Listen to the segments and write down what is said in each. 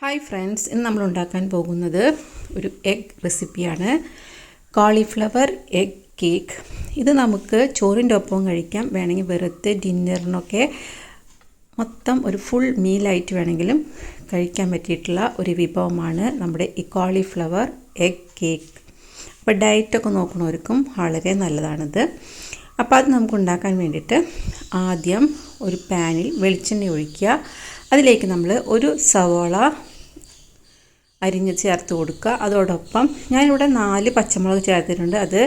Hi friends, ഇന്ന് നമ്മൾ ഉണ്ടാക്കാൻ പോകുന്നത് ഒരു എഗ് റെസിപ്പിയാണ്. Cauliflower egg cake. ഇത് നമുക്ക് ചോറിൻ്റെ ഒപ്പം കഴിക്കാം, വേണമെങ്കിൽ വെറുതെ ഡിന്നറിനൊക്കെ മൊത്തം ഒരു ഫുൾ മീലായിട്ട് വേണമെങ്കിലും കഴിക്കാൻ പറ്റിയിട്ടുള്ള ഒരു വിഭവമാണ് നമ്മുടെ ഈ കോളിഫ്ലവർ എഗ് കേക്ക്. അപ്പോൾ ഡയറ്റൊക്കെ നോക്കുന്നവർക്കും വളരെ നല്ലതാണിത്. അപ്പോൾ അത് നമുക്ക് ഉണ്ടാക്കാൻ വേണ്ടിയിട്ട് ആദ്യം ഒരു പാനിൽ വെളിച്ചെണ്ണ ഒഴിക്കുക. അതിലേക്ക് നമ്മൾ ഒരു സവാള അരിഞ്ഞ് ചേർത്ത് കൊടുക്കുക. അതോടൊപ്പം ഞാനിവിടെ 4 പച്ചമുളക് ചേർത്തിട്ടുണ്ട്. അത്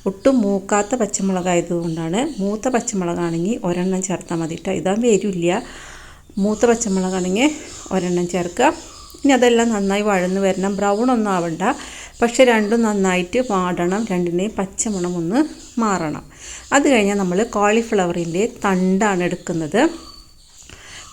ഒട്ടും മൂക്കാത്ത പച്ചമുളകായതുകൊണ്ടാണ്. മൂത്ത പച്ചമുളകാണെങ്കിൽ ഒരെണ്ണം ചേർത്താൽ മതി കേട്ടോ. ഇതാകുമ്പോൾ എരിവില്ല. മൂത്ത പച്ചമുളകാണെങ്കിൽ ഒരെണ്ണം ചേർക്കുക. ഇനി അതെല്ലാം നന്നായി വഴന്ന് വരണം. ബ്രൗൺ ഒന്നും ആവണ്ട, പക്ഷേ രണ്ടും നന്നായിട്ട് വാടണം. രണ്ടിൻ്റെയും പച്ചമണം ഒന്ന് മാറണം. അത് കഴിഞ്ഞാൽ നമ്മൾ കോളിഫ്ലവറിൻ്റെ തണ്ടാണ് എടുക്കുന്നത്.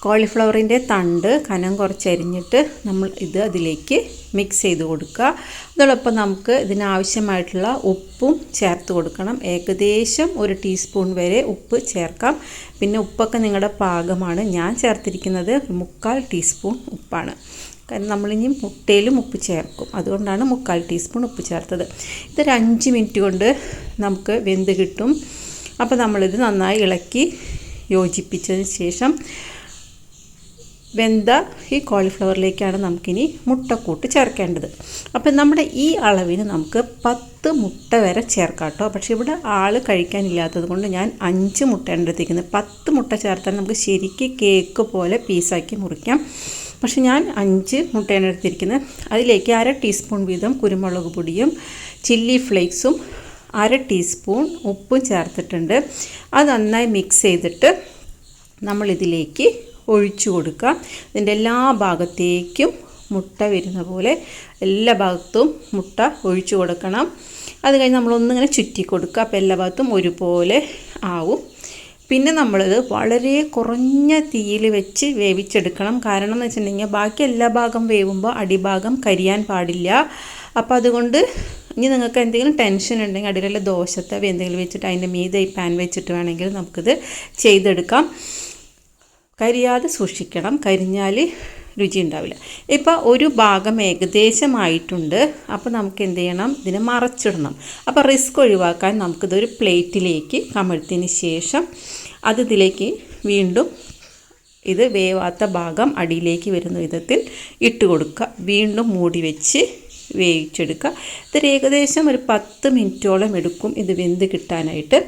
കോളിഫ്ലവറിൻ്റെ തണ്ട് കനം കുറച്ച് അരിഞ്ഞിട്ട് നമ്മൾ അതിലേക്ക് മിക്സ് ചെയ്ത് കൊടുക്കുക. അതോടൊപ്പം നമുക്ക് ഇതിനാവശ്യമായിട്ടുള്ള ഉപ്പും ചേർത്ത് കൊടുക്കണം. ഏകദേശം 1 ടീസ്പൂൺ വരെ ഉപ്പ് ചേർക്കാം. പിന്നെ ഉപ്പൊക്കെ നിങ്ങളുടെ പാകമാണ്. ഞാൻ ചേർത്തിരിക്കുന്നത് 3/4 ടീസ്പൂൺ ഉപ്പാണ്. കാരണം നമ്മളിനി മുട്ടയിലും ഉപ്പ് ചേർക്കും, അതുകൊണ്ടാണ് 3/4 ടീസ്പൂൺ ഉപ്പ് ചേർത്തത്. ഇതൊരു 5 മിനിറ്റ് കൊണ്ട് നമുക്ക് വെന്ത് കിട്ടും. അപ്പോൾ നമ്മളിത് നന്നായി ഇളക്കി യോജിപ്പിച്ചതിന് ശേഷം വെന്ത ഈ കോളിഫ്ലവറിലേക്കാണ് നമുക്കിനി മുട്ടക്കൂട്ട് ചേർക്കേണ്ടത്. അപ്പം നമ്മുടെ ഈ അളവിന് നമുക്ക് 10 മുട്ട വരെ ചേർക്കാം കേട്ടോ. പക്ഷേ ഇവിടെ ആൾ കഴിക്കാനില്ലാത്തത് കൊണ്ട് ഞാൻ 5 മുട്ടയാണ് എടുത്തിരിക്കുന്നത്. 10 മുട്ട ചേർത്താൽ നമുക്ക് ശരിക്ക് കേക്ക് പോലെ പീസാക്കി മുറിക്കാം. പക്ഷെ ഞാൻ 5 മുട്ടയാണ് എടുത്തിരിക്കുന്നത്. അതിലേക്ക് 1/2 ടീസ്പൂൺ വീതം കുരുമുളക് പൊടിയും ചില്ലി ഫ്ലേക്സും 1/2 ടീസ്പൂൺ ഉപ്പും ചേർത്തിട്ടുണ്ട്. അത് നന്നായി മിക്സ് ചെയ്തിട്ട് നമ്മളിതിലേക്ക് ഒഴിച്ചു കൊടുക്കുക. ഇതിൻ്റെ എല്ലാ ഭാഗത്തേക്കും മുട്ട വരുന്ന പോലെ എല്ലാ ഭാഗത്തും മുട്ട ഒഴിച്ചു കൊടുക്കണം. അത് കഴിഞ്ഞ് നമ്മളൊന്നിങ്ങനെ ചുറ്റി കൊടുക്കുക. അപ്പോൾ എല്ലാ ഭാഗത്തും ഒരുപോലെ ആവും. പിന്നെ നമ്മളിത് വളരെ കുറഞ്ഞ തീയിൽ വെച്ച് വേവിച്ചെടുക്കണം. കാരണം എന്ന് വെച്ചിട്ടുണ്ടെങ്കിൽ ബാക്കി എല്ലാ ഭാഗം വേവുമ്പോൾ അടിഭാഗം കരിയാൻ പാടില്ല. അപ്പോൾ അതുകൊണ്ട് ഇനി നിങ്ങൾക്ക് എന്തെങ്കിലും ടെൻഷൻ ഉണ്ടെങ്കിൽ അടിയിലുള്ള ദോശത്തവ എന്തെങ്കിലും വെച്ചിട്ട് അതിൻ്റെ മീതെ ഈ പാൻ വെച്ചിട്ട് വേണമെങ്കിൽ നമുക്കിത് ചെയ്തെടുക്കാം. കരിയാതെ സൂക്ഷിക്കണം, കരിഞ്ഞാൽ രുചി ഉണ്ടാവില്ല. ഇപ്പോൾ ഒരു ഭാഗം ഏകദേശമായിട്ടുണ്ട്. അപ്പോൾ നമുക്ക് എന്ത് ചെയ്യണം, ഇതിനെ മറച്ചിടണം. അപ്പോൾ റിസ്ക് ഒഴിവാക്കാൻ നമുക്കിതൊരു പ്ലേറ്റിലേക്ക് കമഴ്ത്തിയതിന് ശേഷം ഇതിലേക്ക് വീണ്ടും ഇത് വേവാത്ത ഭാഗം അടിയിലേക്ക് വരുന്ന വിധത്തിൽ ഇട്ട് കൊടുക്കുക. വീണ്ടും മൂടി വെച്ച് വേവിച്ചെടുക്കുക. ഇത് ഏകദേശം ഒരു 10 മിനിറ്റോളം എടുക്കും ഇത് വെന്ത് കിട്ടാനായിട്ട്.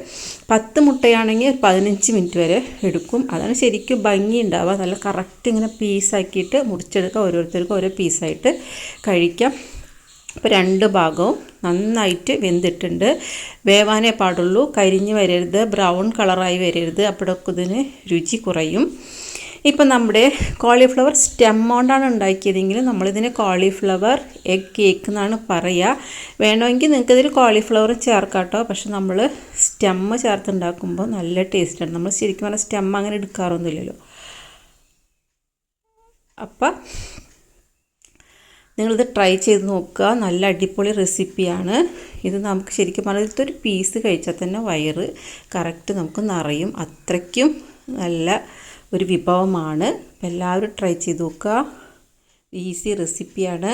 10 മുട്ടയാണെങ്കിൽ 15 മിനിറ്റ് വരെ എടുക്കും. അതാണ് ശരിക്കും ഭംഗി ഉണ്ടാവുക. നല്ല കറക്റ്റ് ഇങ്ങനെ പീസാക്കിയിട്ട് മുറിച്ചെടുക്കുക. ഓരോരുത്തർക്കും ഓരോ പീസായിട്ട് കഴിക്കാം. അപ്പോൾ 2 ഭാഗവും നന്നായിട്ട് വെന്തിട്ടുണ്ട്. വേവാനേ പാടുള്ളൂ, കരിഞ്ഞ് വരരുത്, ബ്രൗൺ കളറായി വരരുത്. അപ്പോഴൊക്കെ ഇതിന് രുചി കുറയും. ഇപ്പം നമ്മുടെ കോളിഫ്ലവർ സ്റ്റെം കൊണ്ടാണ് ഉണ്ടാക്കിയതെങ്കിൽ നമ്മളിതിന് കോളിഫ്ലവർ എഗ് കേക്ക് എന്നാണ് പറയുക. വേണമെങ്കിൽ നിങ്ങൾക്കിതിൽ കോളിഫ്ലവർ ചേർക്കാം കേട്ടോ. പക്ഷെ നമ്മൾ സ്റ്റെമ്മ് ചേർത്തുണ്ടാക്കുമ്പോൾ നല്ല ടേസ്റ്റാണ്. നമ്മൾ ശരിക്കും പറഞ്ഞാൽ സ്റ്റെമ്മ് അങ്ങനെ എടുക്കാറൊന്നുമില്ലല്ലോ. അപ്പം നിങ്ങളിത് ട്രൈ ചെയ്ത് നോക്കുക. നല്ല അടിപൊളി റെസിപ്പിയാണ് ഇത്. നമുക്ക് ശരിക്കും പറഞ്ഞാൽ ഇതൊരു പീസ് കഴിച്ചാൽ തന്നെ വയറ് കറക്റ്റ് നമുക്ക് നിറയും. അത്രയ്ക്കും നല്ല ഒരു വിഭവമാണ്. അപ്പോൾ എല്ലാവരും ട്രൈ ചെയ്ത് നോക്കുക. ഈസി റെസിപ്പിയാണ്.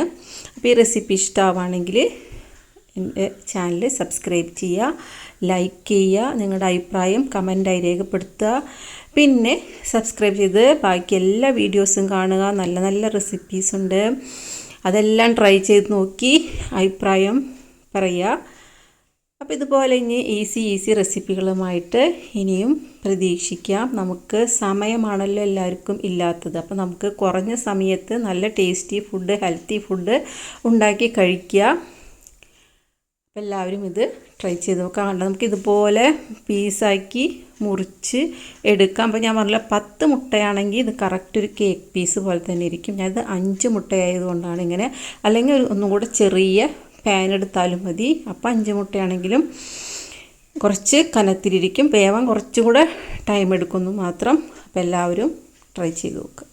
അപ്പോൾ ഈ റെസിപ്പി ഇഷ്ടമാവുകയാണെങ്കിൽ എൻ്റെ ചാനൽ സബ്സ്ക്രൈബ് ചെയ്യുക, ലൈക്ക് ചെയ്യുക, നിങ്ങളുടെ അഭിപ്രായം കമൻറ്റായി രേഖപ്പെടുത്തുക. പിന്നെ സബ്സ്ക്രൈബ് ചെയ്ത് ബാക്കി എല്ലാ വീഡിയോസും കാണുക. നല്ല നല്ല റെസിപ്പീസ് ഉണ്ട്, അതെല്ലാം ട്രൈ ചെയ്ത് നോക്കി അഭിപ്രായം പറയുക. അപ്പോൾ ഇതുപോലെ ഇനി ഈസി റെസിപ്പികളുമായിട്ട് ഇനിയും പ്രതീക്ഷിക്കാം. നമുക്ക് സമയമാണല്ലോ എല്ലാവർക്കും ഇല്ലാത്തത്. അപ്പോൾ നമുക്ക് കുറഞ്ഞ സമയത്ത് നല്ല ടേസ്റ്റി ഫുഡ്, ഹെൽത്തി ഫുഡ് ഉണ്ടാക്കി കഴിക്കുക. അപ്പോൾ എല്ലാവരും ഇത് ട്രൈ ചെയ്ത് നോക്കാം. കണ്ടോ, നമുക്ക് ഇതുപോലെ പീസാക്കി മുറിച്ച് എടുക്കാം. അപ്പോൾ ഞാൻ പറഞ്ഞില്ല 10 മുട്ടയാണെങ്കിൽ ഇത് കറക്റ്റ് ഒരു കേക്ക് പീസ് പോലെ തന്നെ ഇരിക്കും. ഞാനിത് 5 മുട്ടയായതുകൊണ്ടാണ് ഇങ്ങനെ. അല്ലെങ്കിൽ ഒന്നും കൂടെ ചെറിയ പാൻ എടുത്താലും മതി. അപ്പോൾ 5 മുട്ടയാണെങ്കിലും കുറച്ച് കനത്തിലിരിക്കും. വേവാൻ കുറച്ചുകൂടെ ടൈം എടുക്കുന്നു മാത്രം. അപ്പോൾ എല്ലാവരും ട്രൈ ചെയ്ത് നോക്കുക.